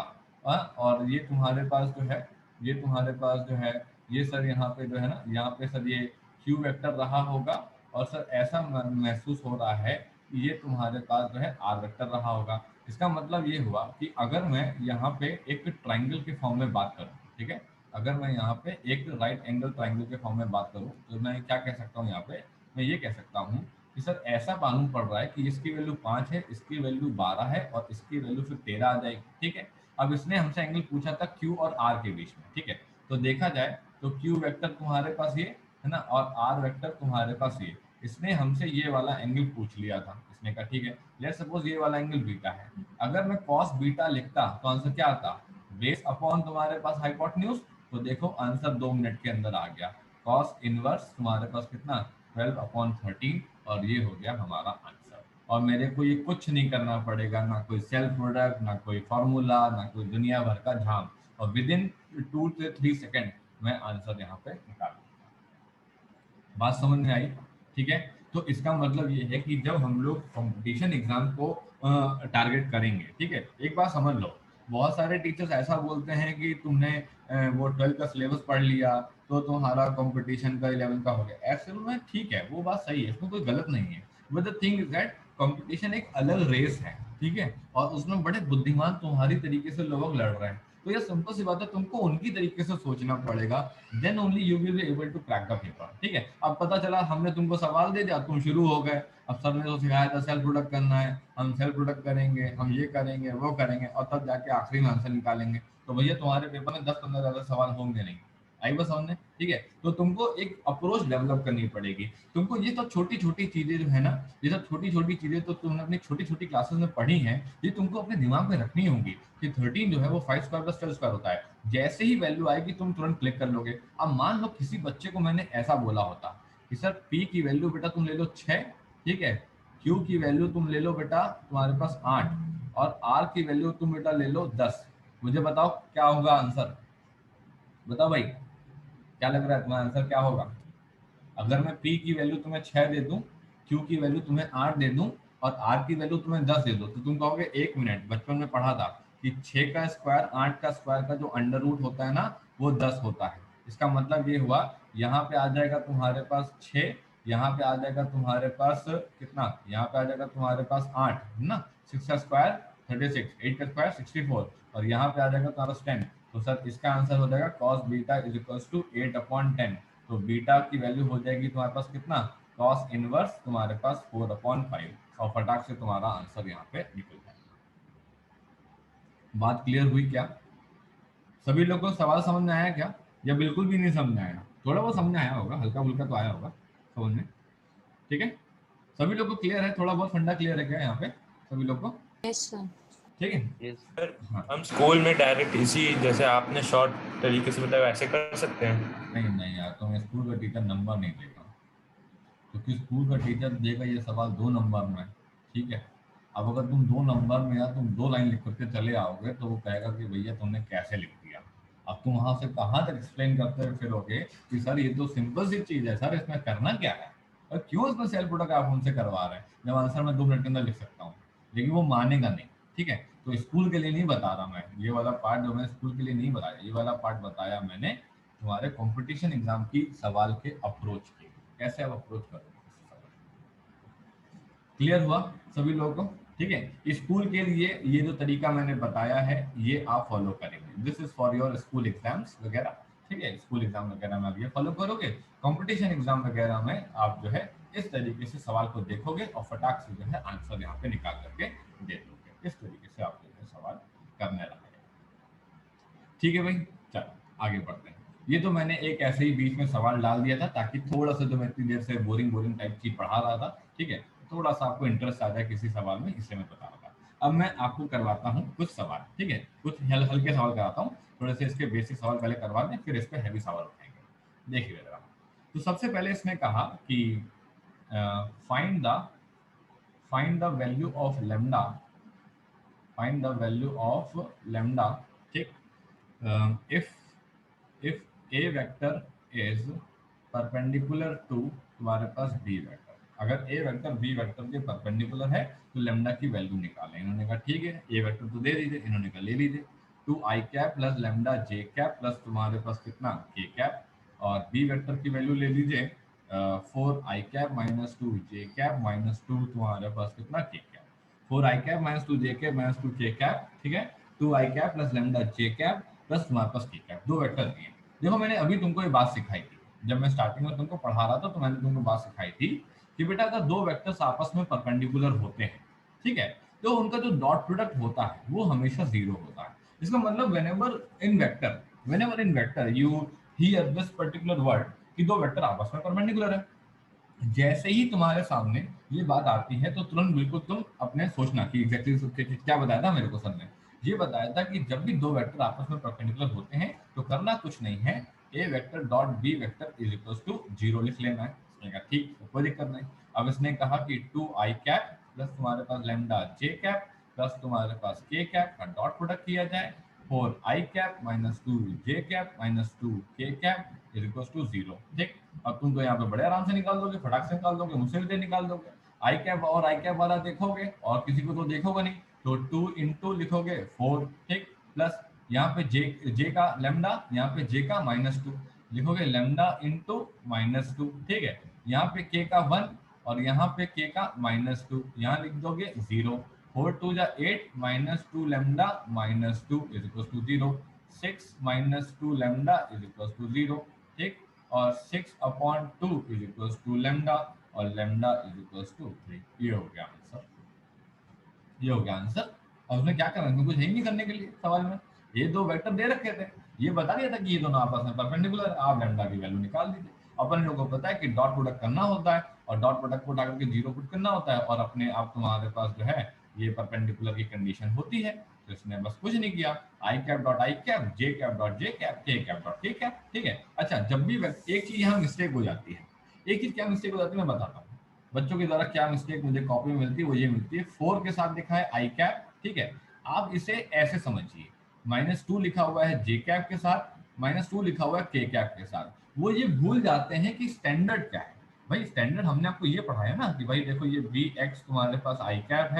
और ये तुम्हारे पास जो है, ये तुम्हारे पास जो है, ये सर यहाँ पे जो है ना, यहाँ पे सर ये क्यू वेक्टर रहा होगा, और सर ऐसा महसूस हो रहा है कि ये तुम्हारे पास जो है आर वेक्टर रहा होगा। इसका मतलब ये हुआ कि अगर मैं यहाँ पे एक ट्राइंगल के फॉर्म में बात करूँ, ठीक है, अगर मैं यहाँ पे एक राइट एंगल ट्राइंगल के फॉर्म में बात करूँ तो मैं क्या कह सकता हूँ, यहाँ पे मैं ये कह सकता हूँ कि सर ऐसा मालूम पड़ रहा है कि इसकी वैल्यू 5 है, इसकी वैल्यू 12 है और इसकी वैल्यू फिर 13 आ जाएगी, ठीक है। अब इसने हमसे एंगल पूछा था क्यू और आर के बीच में, ठीक है, तो देखा जाए तो क्यू वेक्टर तुम्हारे पास ये है ना और आर वेक्टर तुम्हारे पास ये। इसने हमसे ये वाला एंगल पूछ लिया था, इसने कहा ठीक है, लेट्स सपोज ये वाला एंगल बीटा है। अगर मैं कॉस बीटा लिखता तो आंसर क्या आता, बेस अपॉन तुम्हारे पास हाइपोटेन्यूज। तो देखो आंसर 2 मिनट के अंदर आ गया, कॉस इनवर्स तुम्हारे पास कितना 12 अपॉन 13, और ये हो गया हमारा आंसर। और मेरे को ये कुछ नहीं करना पड़ेगा, ना कोई सेल्फ प्रोडक्ट, ना कोई फॉर्मूला, ना कोई दुनिया भर का झाम, और विद इन 2 से 3 सेकेंड मैं आंसर यहाँ पे निकाल दूंगा। बात समझ में आई, ठीक है। तो इसका मतलब ये है कि जब हम लोग कंपटीशन एग्जाम को टारगेट करेंगे, ठीक है, एक बात समझ लो, बहुत सारे टीचर्स ऐसा बोलते हैं कि तुमने वो 12 का सिलेबस पढ़ लिया तो तुम्हारा कंपटीशन का 11 का हो गया। एक्चुअली में ठीक है, वो बात सही है, इसमें कोई गलत नहीं है, but the thing is that competition एक अलग रेस है, ठीक है, और उसमें बड़े बुद्धिमान तुम्हारी तरीके से लोग लड़ रहे हैं। तो ये सिंपल सी बात है, तुमको उनकी तरीके से सोचना पड़ेगा, then only you will be able to crack the paper. ठीक है, अब पता चला हमने तुमको सवाल दे दिया, तुम शुरू हो गए, अब सर ने तो सिखाया था सेल्फ प्रोडक्ट करना है, हम सेल्फ प्रोडक्ट करेंगे, हम ये करेंगे वो करेंगे, और तब जाके आखिरी में आंसर निकालेंगे, तो भैया तुम्हारे पेपर में 10-15 ज्यादा सवाल होंगे नहीं। आई बस हमने, ठीक है, तो तुमको एक अप्रोच डेवलप करनी पड़ेगी। तुमको ये सब छोटी छोटी चीजें जो है ना, ये सब छोटी छोटी चीजें तो तुमने अपनी छोटी छोटी क्लासेस में पढ़ी हैं, ये तुमको अपने दिमाग में रखनी होंगी कि 13 जो है वो 5 स्क्वायर प्लस 12 स्क्वायर होता है। जैसे ही वैल्यू आएगी तुम तुरंत क्लिक कर लोगे। अब मान लो किसी बच्चे को मैंने ऐसा बोला होता कि सर पी की वैल्यू बेटा तुम ले लो 6, ठीक है, क्यू की वैल्यू तुम ले लो बेटा तुम्हारे पास 8, और आर की वैल्यू तुम बेटा ले लो 10, मुझे बताओ क्या होगा आंसर? बताओ भाई, क्या लग रहा है तुम्हारा आंसर क्या होगा? अगर मैं P की वैल्यू तुम्हें 6 दे दूं, Q की वैल्यू तुम्हें 8 दे दूं, और R की वैल्यू तुम्हें 10 दे दूं, तो तुम कहोगे 1 मिनट, बचपन में पढ़ा था कि 6 का स्क्वायर 8 का स्क्वायर का जो अंडर रूट होता है ना, वो 10 होता है। इसका मतलब ये हुआ, यहाँ पे आ जाएगा तुम्हारे पास 6, यहाँ पे आ जाएगा तुम्हारे पास कितना, यहाँ पे आ जाएगा तुम्हारे पास 8 है ना, 6 का स्क्वायर 36, 8 का स्क्वायर 64, और यहाँ पे आ जाएगा तुम्हारा 10। तो सर इसका आंसर हो जाएगा cos beta is equals to 8/10। तो बीटा की वैल्यू हो जाएगी तुम्हारे पास कितना, cos इनवर्स तुम्हारे पास 4/5, और फटाक से तुम्हारा आंसर यहाँ पे निकल जाएगा। बात क्लियर हुई क्या? सभी लोगों को सवाल समझ में आया क्या, या बिल्कुल भी नहीं समझ में आया? थोड़ा बहुत समझ में आया होगा, हल्का फुल्का तो आया होगा समझ में। ठीक है, सभी लोग को क्लियर है, थोड़ा बहुत फंडा क्लियर है क्या यहाँ पे सभी लोग को? Yes sir. ठीक है, यस सर। हाँ। हम स्कूल में डायरेक्ट इसी जैसे आपने शॉर्ट तरीके से बताया वैसे कर सकते हैं? नहीं नहीं यार, तो मैं स्कूल का टीचर नंबर नहीं देगा, क्योंकि स्कूल का टीचर देगा ये सवाल 2 नंबर में, ठीक है। अब अगर तुम 2 नंबर में या तुम 2 लाइन लिख करके चले आओगे तो वो कहेगा कि भैया तुमने कैसे लिख दिया। अब तुम वहां से कहाँ तक एक्सप्लेन करते हुए फिरोगे कि सर ये तो सिंपल सी चीज है, सर इसमें करना क्या है, और क्यों इसमें सेल्फ प्रोडक्ट आप हमसे करवा रहे हैं, जब आंसर मैं 2 मिनट के अंदर लिख सकता हूँ। लेकिन वो मानेगा नहीं, ठीक है। तो स्कूल के लिए नहीं बता रहा मैं, ये वाला पार्ट जो मैंने स्कूल के लिए नहीं बताया, ये वाला पार्ट बताया मैंने तुम्हारे कॉम्पिटिशन एग्जाम की सवाल के अप्रोच के, कैसे आप अप्रोच करोगे। क्लियर हुआ सभी लोगों को? ठीक है, स्कूल के लिए ये जो तरीका मैंने बताया है ये आप फॉलो करेंगे, this is for your school exams वगैरह, ठीक है। स्कूल एग्जाम वगैरह में आप ये फॉलो करोगे, कंपटीशन एग्जाम वगैरह में आप जो है इस तरीके से सवाल को देखोगे और फटाक से जो है आंसर यहाँ पे निकाल करके दे दोगे। इस तरीके से आप जो है सवाल करने लगे। ठीक है भाई, चलो आगे बढ़ते हैं। ये तो मैंने एक ऐसे ही बीच में सवाल डाल दिया था ताकि थोड़ा सा जो मैं इतनी देर से बोरिंग टाइप चीज पढ़ा रहा था, ठीक है, थोड़ा सा आपको इंटरेस्ट आ जाए किसी सवाल में, इसलिए मैं बता रहा था। अब मैं आपको करवाता हूँ कुछ सवाल, ठीक है, कुछ हल्के सवाल कराता हूँ, थोड़े से इसके बेसिक सवाल पहले करवा दें, फिर इस पे हैवी सवाल उठाएंगे। देखिए जरा, तो सबसे पहले इसने कहा कि find the value of lambda, find the value of lambda, ठीक, if a vector is perpendicular to तुम्हारे पास b वेक्टर, अगर a वेक्टर b वेक्टर के परपेंडिकुलर है तो लेमडा की वैल्यू निकालें। इन्होंने कहा ठीक है, a वेक्टर तो दे दीजिए, इन्होंने कहा ले लीजिए, 2i cap plus lambda j cap plus तुम्हारे पास कितना k कैप, और b वेक्टर की वैल्यू ले लीजिए 4i cap minus 2j cap minus 2 तुम्हारे पास कितना k cap, 4i cap minus 2j cap minus 2k cap, ठीक है, 2i cap plus lambda j cap plus तुम्हारे पास k कैप, 2 वेक्टर दिए। देखो मैंने अभी तुमको ये बात सिखाई थी, जब मैं स्टार्टिंग में तुमको पढ़ा रहा था तो मैंने तुमको बात सिखाई थी कि बेटा अगर 2 वेक्टर्स आपस में परपेंडिकुलर होते हैं, ठीक है, तो उनका जो डॉट प्रोडक्ट होता है वो हमेशा 0 होता है। इसका मतलब whenever in vector you hear this particular word कि 2 वेक्टर आपस में परपेंडिकुलर है, जैसे ही तुम्हारे सामने ये बात आती है तो तुरंत बिल्कुल तुम अपने सोचना कि एग्जैक्टली क्या बताया था मेरे को सर ने, ये बताया था कि जब भी 2 वेक्टर आपस में परपेंडिकुलर होते हैं तो करना कुछ नहीं है, A vector dot B vector is equals to 0 लिख लेना है। इसने कहा ठीक, कोई दिक्कत नहीं। अब इसने कहा कि 2i कैप प्लस तुम्हारे पास लेमडा जे कैप प्लस तुम्हारे पास के कैप का डॉट प्रोडक्ट किया जाए, 4i cap minus 2j cap minus 2k cap is equals to 0। ठीक, अब तुम तो यहाँ पे बड़े आराम से निकाल दोगे, फटाक से निकाल दोगे, मुझसे भी निकाल दोगे। आई कैप और आई कैप वाला देखोगे और किसी को तो देखोगे नहीं, तो 2 इंटू लिखोगे 4, ठीक, प्लस यहाँ पे जे का लेमडा, यहाँ पे जे का -2 लिखोगे, लेमडा इंटू -2, ठीक है, यहाँ पे के का 1 और यहाँ पे के का -2, यहाँ लिख दोगे 0, 4 2 जा 8 -2 lambda -2 is equal to 0। 6 minus 2 lambda is equal to 0, ठीक, और 6 upon 2 is equal to lambda, और लैम्डा इज इक्वल टू 3। ये हो गया आंसर, ये हो गया आंसर। और उसमें क्या करना है, कुछ है ही नहीं करने के लिए सवाल में। ये दो वेक्टर दे रखे थे, ये बता दिया था कि ये दोनों आपस में परपेंडिकुलर, आप लैम्डा की वैल्यू निकाल दीजिए। अपन लोगों को पता है कि डॉट प्रोडक्ट करना होता है, और डॉट प्रोडक्ट को उठा करके जीरो पुट करना होता है, और अपने आप तुम्हारे पास जो है ये परपेंडिकुलर की कंडीशन होती है। तो इसने बस कुछ नहीं किया, I cap dot I cap, J cap dot J cap, K cap dot K cap, ठीक है। अच्छा, जब भी एक चीज यहाँ मिस्टेक हो जाती है, एक चीज क्या मिस्टेक हो जाती है मैं बताता हूँ। बच्चों के द्वारा क्या मिस्टेक मुझे कॉपी में मिलती है, वो ये मिलती है, 4 के साथ लिखा है आई कैप, ठीक है। आप इसे ऐसे समझिए, -2 लिखा हुआ है जे कैप के साथ, -2 लिखा हुआ है के कैप के साथ। वो ये भूल जाते हैं कि स्टैंडर्ड क्या है। भाई स्टैंडर्ड हमने आपको ये पढ़ाया ना कि भाई देखो ये बी एक्स तुम्हारे पास आई कैप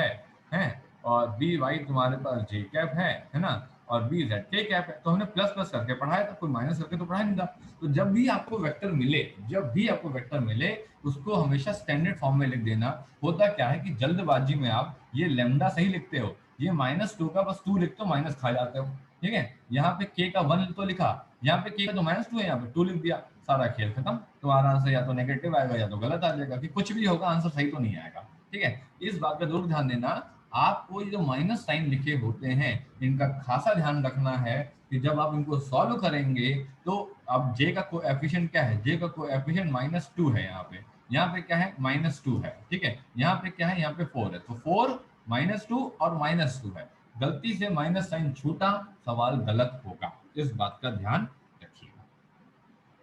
है, और बी वाई तुम्हारे पास जे कैप है ना, और बी जेड के कैप है। तो हमने प्लस प्लस करके पढ़ाया था, कोई माइनस करके तो पढ़ाया नहीं था। तो जब भी आपको वेक्टर मिले, जब भी आपको वेक्टर मिले, उसको हमेशा स्टैंडर्ड फॉर्म में लिख देना। होता क्या है कि जल्दबाजी में आप ये लेमडा सही लिखते हो, ये -2 का बस 2 लिखते हो, माइनस खा जाते हो, ठीक है। यहाँ पे के का 1 तो लिखा, यहाँ पे के का तो -2 है, यहाँ पे 2 लिख दिया, सारा खेल खत्म। तुम्हारा आंसर या तो नेगेटिव आएगा या तो गलत आ जाएगा, कि कुछ भी होगा आंसर सही तो नहीं आएगा, ठीक है। इस बात का जरूर ध्यान देना। आपको ये जो माइनस साइन लिखे होते हैं, इनका खासा ध्यान रखना है कि जब आप इनको सॉल्व करेंगे तो अब जे का कोएफिशिएंट क्या है, जे का कोएफिशिएंट -2 है, यहाँ पे क्या है -2 है, ठीक है। यहाँ पे क्या है, यहाँ पे 4 है, तो 4 -2 और -2 है। गलती से माइनस साइन छूटा, सवाल गलत होगा, इस बात का ध्यान रखिएगा।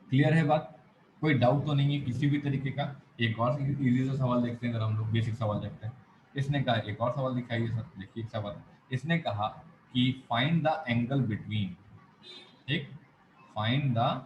क्लियर है बात, कोई डाउट तो नहीं है किसी भी तरीके का। एक और इजी सा सवाल देखते हैं, अगर हम लोग बेसिक सवाल देखते हैं। इसने कहा, एक और सवाल दिखाइए सर, देखिए एक सवाल। इसने कहा कि फाइंड द एंगल बिटवीन, ठीक, फाइंड द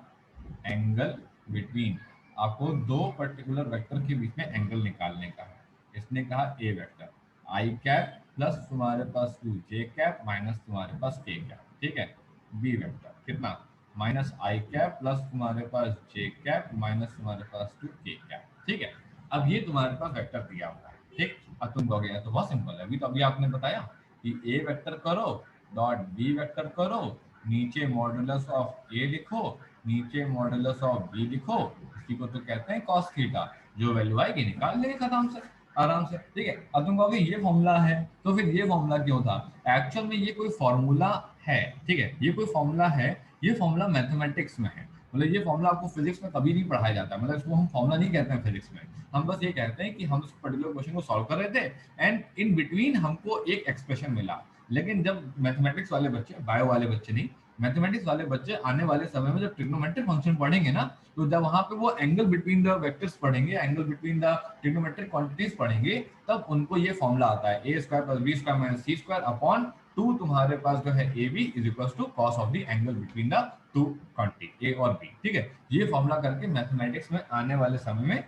एंगल बिटवीन, आपको दो पर्टिकुलर वेक्टर के बीच में एंगल निकालने का है। इसने कहा A vector I cap plus तुम्हारे पास 2 जे कैप माइनस तुम्हारे पास के कैप, ठीक है। बी वेक्टर कितना, -आई कैप प्लस तुम्हारे पास जे कैप माइनस तुम्हारे पास 2 के कैप, ठीक है। अब ये तुम्हारे पास वेक्टर दिया हुआ है, ठीक। अब तुम कहोगे तो बहुत सिंपल है, अभी तो अभी आपने बताया कि ए वेक्टर करो डॉट बी वेक्टर करो, नीचे मॉडुलस ऑफ ए लिखो, नीचे मॉडुलस ऑफ बी लिखो, इसी को तो कहते हैं cos थीटा। जो वैल्यू आएगी निकाल लेंगे खत्म से, आराम से, ठीक है। अब तुम कहोगे ये फॉर्मूला है, तो फिर ये फॉर्मूला क्यों था? एक्चुअल में ये कोई फॉर्मूला है, ठीक है, ये कोई फॉर्मूला है, ये फॉर्मूला मैथमेटिक्स में है। मतलब ये फॉर्मूला आपको फिजिक्स में कभी नहीं पढ़ाया जाता, मतलब इसको हम फॉर्मूला नहीं कहते हैं फिजिक्स में। हम बस ये कहते हैं कि हम इस पर्टिकुलर क्वेश्चन को सॉल्व कर रहे थे, एंड इन बिटवीन हमको एक एक्सप्रेशन मिला। लेकिन जब मैथमेटिक्स वाले बच्चे, बायो वाले बच्चे नहीं, मैथमेटिक्स वाले बच्चे आने वाले समय में जब ट्रिग्नोमेट्रिक फंक्शन पढ़ेंगे ना, तो जब वहां पे वो एंगल बिटवीन द वेक्टर्स पढ़ेंगे, angle between the trigonometric quantities पढ़ेंगे, तब उनको ये फॉर्मूला आता है, A square plus B square minus C square upon 2 तुम्हारे पास जो है A B is equal to cos of the angle between the two quantity A और बी, ठीक है। ये फॉर्मूला करके मैथमेटिक्स में आने वाले समय में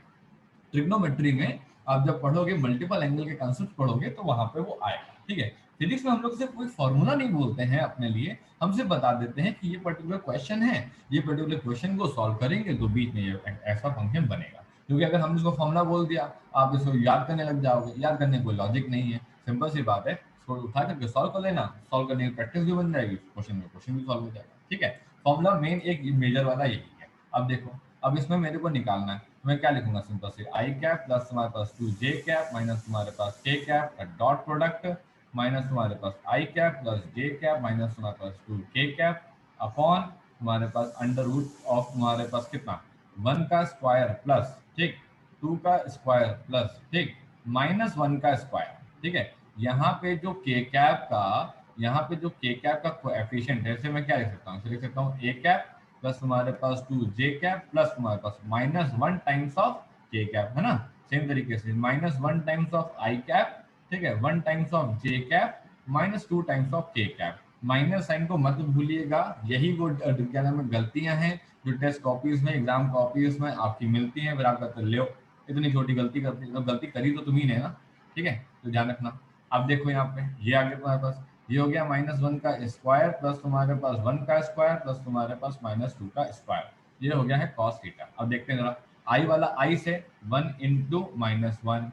ट्रिग्नोमेट्री में आप जब पढ़ोगे, मल्टीपल एंगल के कॉन्सेप्ट पढ़ोगे, तो वहां पे वो आएगा, ठीक है। फिजिक्स में हम लोग सिर्फ कोई फॉर्मूला नहीं बोलते हैं अपने लिए, हम सिर्फ बता देते हैं कि ये पर्टिकुलर क्वेश्चन है, ये पर्टिकुलर क्वेश्चन को सॉल्व करेंगे तो बीच में ये ऐसा फंक्शन बनेगा। क्योंकि अगर हमने इसको फॉर्मूला बोल दिया, आप इसको याद करने लग जाओगे, याद करने कोई लॉजिक नहीं है, सिंपल सी बात है, इसको उठा करके सॉल्व कर लेना, सॉल्व करने की प्रैक्टिस भी बन जाएगी, क्वेश्चन भी सॉल्व हो जाएगा, ठीक है। फॉर्मूला मेन एक मेजर वाला यही है। अब देखो, अब इसमें मेरे को निकालना है, मैं क्या लिखूंगा, सिंपल से आई कैप प्लस तुम्हारे पास 2 जे कैप माइनस तुम्हारे पास के कैप का डॉट प्रोडक्ट, माइनस तुम्हारे पास आई कैप प्लस जे कैप माइनस तुम्हारे पास 2 के कैप अपॉन तुम्हारे पास अंडर रूट ऑफ तुम्हारे पास कितना, 1 का स्क्वायर प्लस, ठीक, 2 का स्क्वायर प्लस, ठीक, -1 का स्क्वायर, ठीक है। यहाँ पे जो के कैप का, यहाँ पे जो के कैप का कोएफिशिएंट है, इसे मैं क्या लिख सकता हूँ, इसे लिख सकता हूँ ए कैप प्लस तुम्हारे पास 2 जे कैप प्लस तुम्हारे पास -1 टाइम्स ऑफ के कैप, है ना। सेम तरीके से -1 टाइम्स ऑफ आई कैप, ठीक है, 1 times of J cap -2 times of के कैप। माइनस साइन को मत भूलिएगा, यही वो क्या नाम है गलतियां हैं जो टेस्ट कॉपीज में, एग्जाम कॉपीज में आपकी मिलती हैं, फिर आप कहते ले इतनी छोटी गलती करती है, तो गलती करी तो तुम ही ने ना, ठीक है, तो ध्यान रखना। अब देखो यहाँ पे ये आगे तुम्हारे पास ये हो गया -1 का स्क्वायर प्लस तुम्हारे पास 1 का स्क्वायर प्लस तुम्हारे पास -2 का स्क्वायर, ये हो गया है cos थीटा। अब देखते हैं जरा, आई वाला आई से 1 इंटू -1,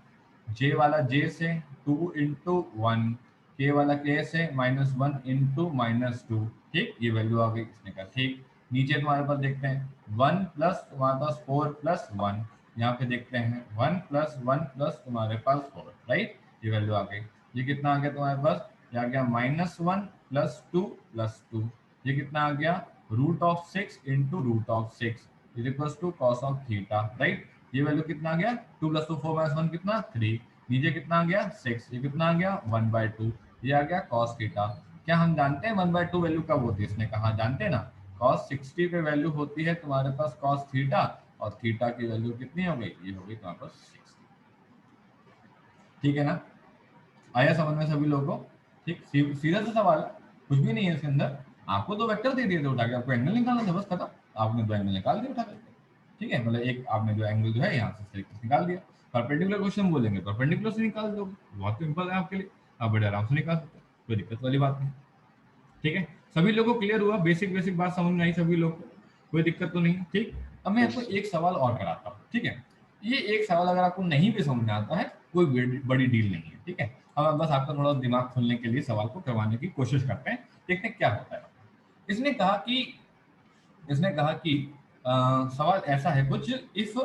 जे वाला जे से 2 इंटू 1, के वाला के से -1 इंटू -2, ठीक, ये वैल्यू आ गई, इसने कहा ठीक। नीचे तुम्हारे पास देखते हैं 1 प्लस तुम्हारे पास 4 प्लस 1, यहाँ पे देखते हैं 1 प्लस 1 प्लस तुम्हारे पास 4, राइट, ये वैल्यू आ गई। ये कितना आ गया तुम्हारे पास, ये आ गया -1 प्लस 2 प्लस 2, ये कितना आ गया √6 into √6 is equal to cos of theta, right. ये वैल्यू कितना आ गया 2 प्लस 2 4 -1 कितना 3, नीचे कितना आ गया 6, ये कितना आ गया 1/2, ये आ गया कॉस थीटा। क्या हम जानते हैं 1/2 वैल्यू कब होती है, इसने कहा जानते हैं ना, cos 60 पे वैल्यू होती है तुम्हारे पास cos थीटा, और थीटा की वैल्यू कितनी हो गई, ये हो गई तुम्हारे पास 60। ठीक है ना, आया समझ में सभी लोगों को? ठीक, सीधा सा सवाल है, कुछ भी नहीं है इसके अंदर। आपको दो वेक्टर दे दिए थे उठा के, आपको एंगल निकालना था, बस खत्म, आपने दो एंगल निकाल दिए उठा करके। ठीक है, मतलब एक आपने जो एंगल जो है यहाँ से निकाल दिया। परपेंडिकुलर क्वेश्चन बोलेंगे परपेंडिकुलर से निकाल दोगे, बहुत सिंपल है आपके लिए, आप बड़े आराम से निकाल सकते हो, कोई दिक्कत वाली बात नहीं। ठीक है, सभी लोगों को क्लियर हुआ, बेसिक बेसिक बात समझ में आई सभी लोग को, कोई दिक्कत तो नहीं। ठीक, अब मैं आपको एक सवाल और कराता हूँ। ठीक है, ये एक सवाल अगर आपको नहीं भी समझ में आता है, कोई बड़ी डील नहीं है। ठीक है, अब बस आपका थोड़ा दिमाग खोलने के लिए सवाल को करवाने की कोशिश करते हैं, देखते हैं क्या होता है। इसने कहा कि सवाल ऐसा है कुछ, इफ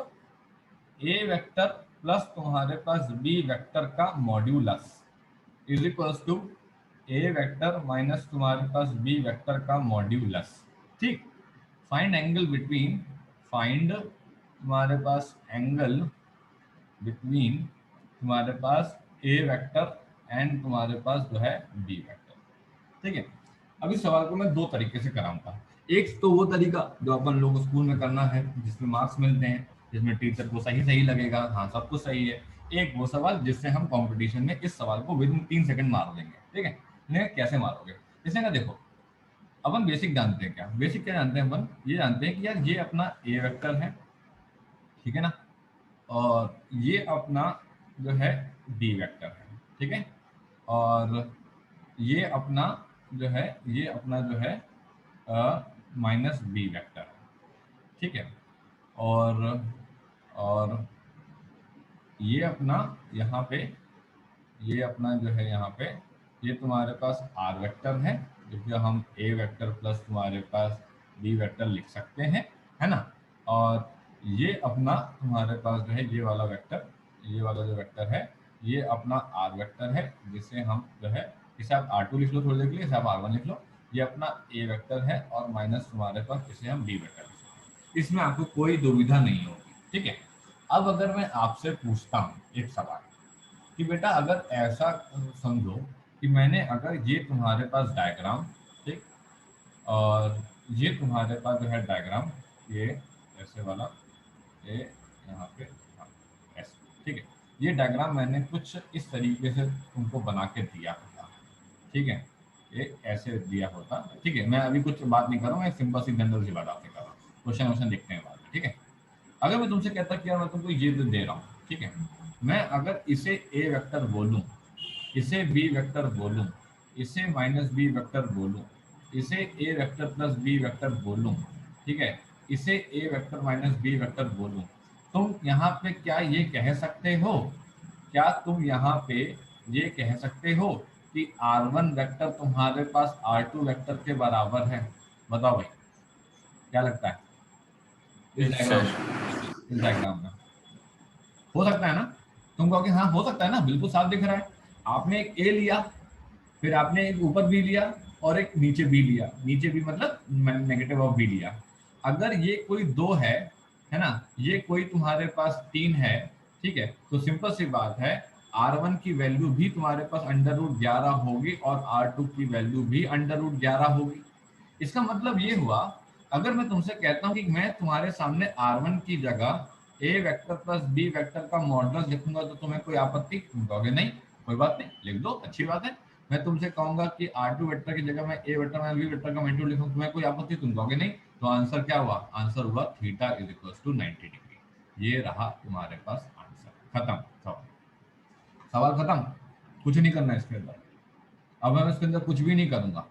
ए वेक्टर प्लस तुम्हारे पास बी वेक्टर का modulus is equals to A vector minus तुम्हारे पास बी वेक्टर का मॉड्यूलस। ठीक, फाइंड एंगल बिटवीन, फाइंड तुम्हारे पास एंगल बिटवीन तुम्हारे पास ए वेक्टर एंड तुम्हारे पास जो है बी वेक्टर। ठीक है, अब इस सवाल को मैं दो तरीके से कराऊंगा। एक तो वो तरीका जो अपन लोग स्कूल में करना है, जिसमें मार्क्स मिलते हैं, जिसमें टीचर को सही सही लगेगा, हाँ सब कुछ सही है। एक वो सवाल जिससे हम कंपटीशन में इस सवाल को विद इन 3 सेकंड मार देंगे। ठीक है, इन्हें कैसे मारोगे, इसने का देखो, अपन बेसिक जानते हैं, क्या बेसिक क्या जानते हैं, अपन ये जानते हैं कि यार ये अपना ए वेक्टर है, ठीक है ना, और ये अपना जो है बी वेक्टर है। ठीक है, और ये अपना जो है, ये अपना जो है माइनस बी वेक्टर है। ठीक है, और ये अपना यहाँ पे, ये अपना जो है यहाँ पे, ये तुम्हारे पास आर वेक्टर है, क्योंकि हम ए वेक्टर प्लस तुम्हारे पास बी वेक्टर लिख सकते हैं, है ना। और ये अपना तुम्हारे पास जो है ये वाला वेक्टर, ये वाला जो वेक्टर है, ये अपना आर वेक्टर है, जिसे हम जो है, इसे आप R2 लिख लो थोड़ी देर के लिए, इसे आप R1 लिख लो। ये अपना ए वेक्टर है, और माइनस तुम्हारे पास इसे हम बी वेक्टर लिख सकते हैं। इसमें आपको कोई दुविधा नहीं होगी। ठीक है, अब अगर मैं आपसे पूछता हूँ एक सवाल कि बेटा अगर ऐसा समझो कि मैंने, अगर ये तुम्हारे पास डायग्राम, ठीक, और ये तुम्हारे पास जो है डायग्राम, ये ऐसे वाला, ये यहाँ पे, हाँ, ऐसे, ठीक है, ये डायग्राम मैंने कुछ इस तरीके से तुमको बना के दिया होता, ठीक है, ये ऐसे दिया होता। ठीक है, मैं अभी कुछ बात नहीं कर रहा हूँ, एक सिंपल सी जनरल सी बात आपसे कर रहा हूँ, क्वेश्चन वोश्चन देखते हैं बाद में। ठीक है, अगर मैं तुमसे कहता कि यार मैं तुमको ये दे रहा हूँ, ठीक है, मैं अगर इसे ए वेक्टर बोलूँ, इसे बी वेक्टर बोलूँ, इसे माइनस बी वेक्टर बोलूँ, इसे ए वेक्टर प्लस बी वेक्टर बोलूँ, ठीक है, इसे ए वेक्टर माइनस बी वेक्टर बोलूँ, तुम यहाँ पे क्या ये कह सकते हो, क्या तुम यहाँ पे ये कह सकते हो कि R1 वेक्टर तुम्हारे पास R2 वेक्टर के बराबर है? बताओ भाई, क्या लगता है इस Yes, डायग्राम sir. में, इस डायग्राम में हो सकता है ना? तुम कहोगे हाँ हो सकता है ना, बिल्कुल साफ दिख रहा है। आपने एक ए लिया, फिर आपने एक ऊपर बी लिया, और एक नीचे बी लिया, नीचे बी मतलब नेगेटिव ऑफ बी लिया। अगर ये कोई 2 है ना, ये कोई तुम्हारे पास 3 है, ठीक है, तो सिंपल सी बात है, R1 की वैल्यू भी तुम्हारे पास √11 होगी, और R2 की वैल्यू भी √11 होगी। इसका मतलब ये हुआ, अगर मैं तुमसे कहता हूँ कि मैं तुम्हारे सामने R1 की जगह ए वेक्टर प्लस बी वेक्टर का मॉडुलस लिखूंगा, तो तुम्हें कोई आपत्ति? तुम कहोगे नहीं, कोई बात नहीं, लिख दो, अच्छी बात है। मैं तुमसे कहूंगा कि R2 वेक्टर की जगह मैं ए वेक्टर माइनस बी वेक्टर का मैग्नीट्यूड लिखूं, तुम्हें कोई आपत्ति? तुम कहोगे नहीं। तो आंसर क्या हुआ? आंसर हुआ theta is equal to 90 degree. ये रहा तुम्हारे पास आंसर, खत्म सवाल खत्म, कुछ नहीं करना इसके अंदर। अब मैं इसके अंदर कुछ भी नहीं करूंगा।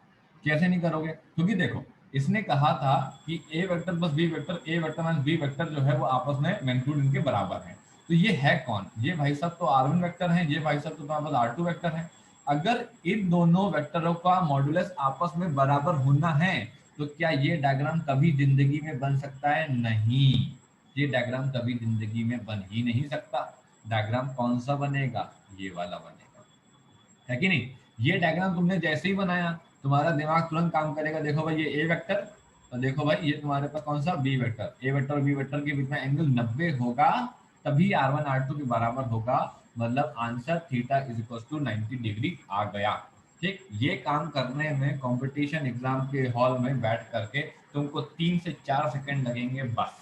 कैसे नहीं करोगे? क्योंकि देखो, इसने कहा था कि A vector plus B vector, A vector minus B vector जो है वो आपस में मैग्नीट्यूड इनके बराबर है। तो ये है कौन? ये भाई साहब तो R1 वेक्टर है, ये भाई साहब तो तुम्हारे पास R2 वेक्टर है। अगर इन दोनों वेक्टरों का मॉडुलस आपस में बराबर होना है तो क्या ये डायग्राम कभी जिंदगी में बन सकता है? नहीं, ये डायग्राम कभी जिंदगी में बन ही नहीं सकता। डायग्राम कौन सा बनेगा? ये वाला बनेगा, है कि नहीं? ये डायग्राम तुमने जैसे ही बनाया तुम्हारा दिमाग तुरंत काम करेगा। देखो भाई ये ए वेक्टर और देखो भाई ये तुम्हारे पास कौन सा बी वेक्टर। ए वेक्टर और बी वेक्टर के बीच में एंगल 90 होगा तभी R1 R2 के बराबर होगा, मतलब answer theta is equal to 90 degree आ गया। ठीक, ये काम करने में कंपटीशन एग्जाम के हॉल में बैठ करके तुमको 3 से 4 सेकंड लगेंगे बस।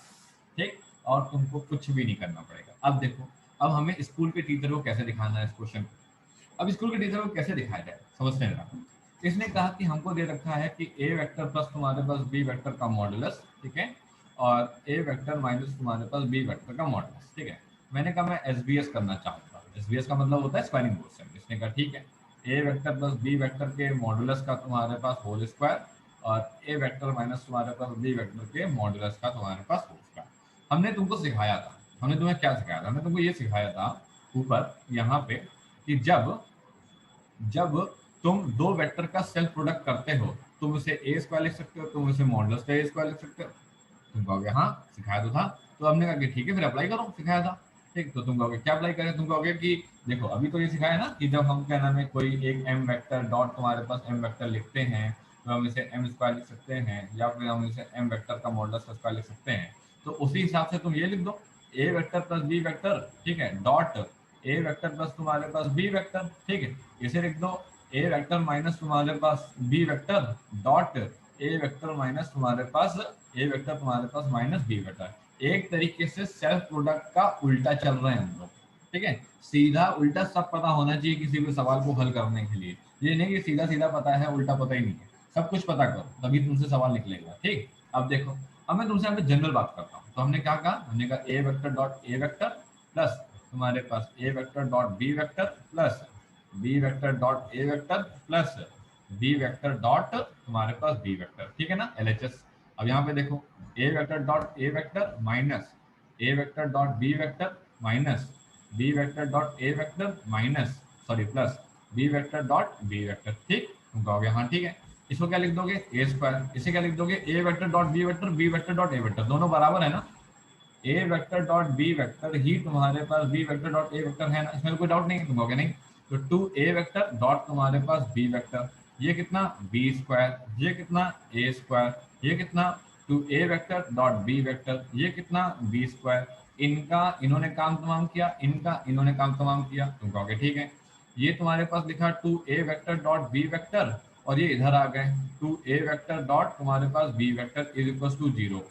ठीक, और तुमको कुछ भी नहीं करना पड़ेगा। अब देखो, अब हमें स्कूल के टीचर को कैसे दिखाना है इस क्वेश्चन को। अब स्कूल के टीचर को कैसे दिखाया जाए समझते हैं ना। इसने कहा कि हमको दे रखा है कि ए वेक्टर प्लस तुम्हारे पास बी वेक्टर का मॉडुलस, ठीक है, और ए वेक्टर माइनस तुम्हारे पास बी वेक्टर का मॉडुलस, ठीक है। मैंने कहा मैं एसबीएस करना चाहूंगा। एसबीएस का मतलब होता है स्क्वायरिंग क्वेश्चन। इसने कहा ठीक है, A vector plus B vector के मॉडुलस का तुम्हारे पास होल स्क्वायर और ए वेक्टर माइनस तुम्हारे पास बी वेक्टर के मॉडुलस का तुम्हारे पास होल स्क्वायर। हमने तुमको सिखाया था, हमने तुम्हें क्या सिखाया था? हमने तुमको ये सिखाया था ऊपर यहाँ पे कि जब जब तुम दो वेक्टर का सेल्फ प्रोडक्ट करते हो तुम उसे ए स्क्वायर लिख सकते हो, तुम उसे मॉडुलस का ए स्क्वायर लिख सकते हो। तुम कहोगे हाँ सिखाया तो था। तो हमने कहा कि ठीक है फिर अप्लाई करो, सिखाया था। ठीक, तो तुम कहोगे क्या अप्लाई करें? तुम कहोगे कि देखो अभी तो ये सिखाया ना कि जब हम क्या नाम है कोई एक एम वेक्टर डॉट तुम्हारे पास एम वेक्टर लिखते हैं तो हम इसे एम स्क्वायर लिख सकते हैं या फिर हम इसे एम वेक्टर का मॉडुलस का स्क्वायर लिख सकते हैं। तो उसी हिसाब से तुम ये लिख दो ए वेक्टर प्लस बी वेक्टर, ठीक है, डॉट ए वेक्टर प्लस तुम्हारे पास बी वेक्टर, ठीक है, इसे लिख दो ए वेक्टर माइनस तुम्हारे पास B vector dot A vector minus तुम्हारे पास ए वेक्टर तुम्हारे पास माइनस बी वेक्टर। एक तरीके से सेल्फ प्रोडक्ट का उल्टा चल रहे हैं हम लोग, ठीक है। सीधा उल्टा सब पता होना चाहिए किसी भी सवाल को हल करने के लिए। ये नहीं कि सीधा सीधा पता है उल्टा पता ही नहीं है। सब कुछ पता करो तभी तुमसे सवाल निकलेगा। ठीक, अब देखो, अब मैं तुमसे यहाँ पे जनरल बात करता हूँ। तो हमने क्या कहा? हमने कहा A vector dot A vector plus तुम्हारे पास A vector dot B vector plus B vector dot A vector plus B vector dot तुम्हारे पास बी वेक्टर, ठीक है ना, एलएचएस। अब यहाँ पे देखो A vector dot A vector minus A vector dot B vector minus B vector dot A vector minus sorry plus B vector dot B vector. ठीक, तुम कहोगे हाँ ठीक है। इसको क्या लिख दोगे? A square. इसे क्या लिख दोगे? A vector dot B vector B vector dot A vector, दोनों बराबर है ना। A vector dot B vector ही तुम्हारे पास B vector dot A vector है ना, इसमें कोई डाउट नहीं है। तुम कहोगे नहीं, तो टू ए वेक्टर डॉट तुम्हारे पास बी वेक्टर, ये कितना बी स्क्वायर, ये कितना ए स्क्वायर, ये कितना two A vector dot B vector, ये कितना बी स्क्वायर। इनका इन्होंने काम तमाम किया, इनका इन्होंने काम तमाम किया। तुम कहोगे ठीक है। ये तुम्हारे पास लिखा two A vector dot B vector और ये इधर आ गए टू ए वेक्टर डॉट तुम्हारे पास B vector is equal to 0।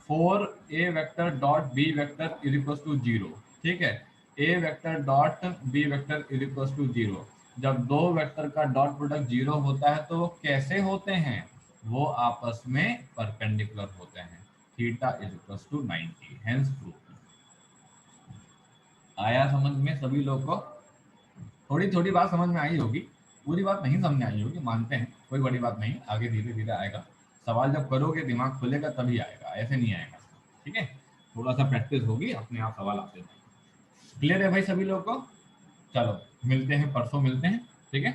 4a vector dot B vector is equal to 0, ठीक है। a vector dot B vector is equal to 0। जब दो वेक्टर का डॉट प्रोडक्ट 0 होता है तो वो कैसे होते हैं? वो आपस में परपेंडिकुलर होते हैं। Theta is equal to 90, hence proof. आया समझ में सभी लोग को? थोड़ी थोड़ी बात समझ में आई होगी, पूरी बात नहीं समझ में आई होगी, मानते हैं, कोई बड़ी बात नहीं, आगे धीरे धीरे आएगा। सवाल जब करोगे दिमाग खुलेगा तभी आएगा, ऐसे नहीं आएगा। ठीक है, थोड़ा सा प्रैक्टिस होगी अपने आप सवाल आते जाएंगे। क्लियर है भाई सभी लोग को? चलो मिलते हैं, परसों मिलते हैं, ठीक है।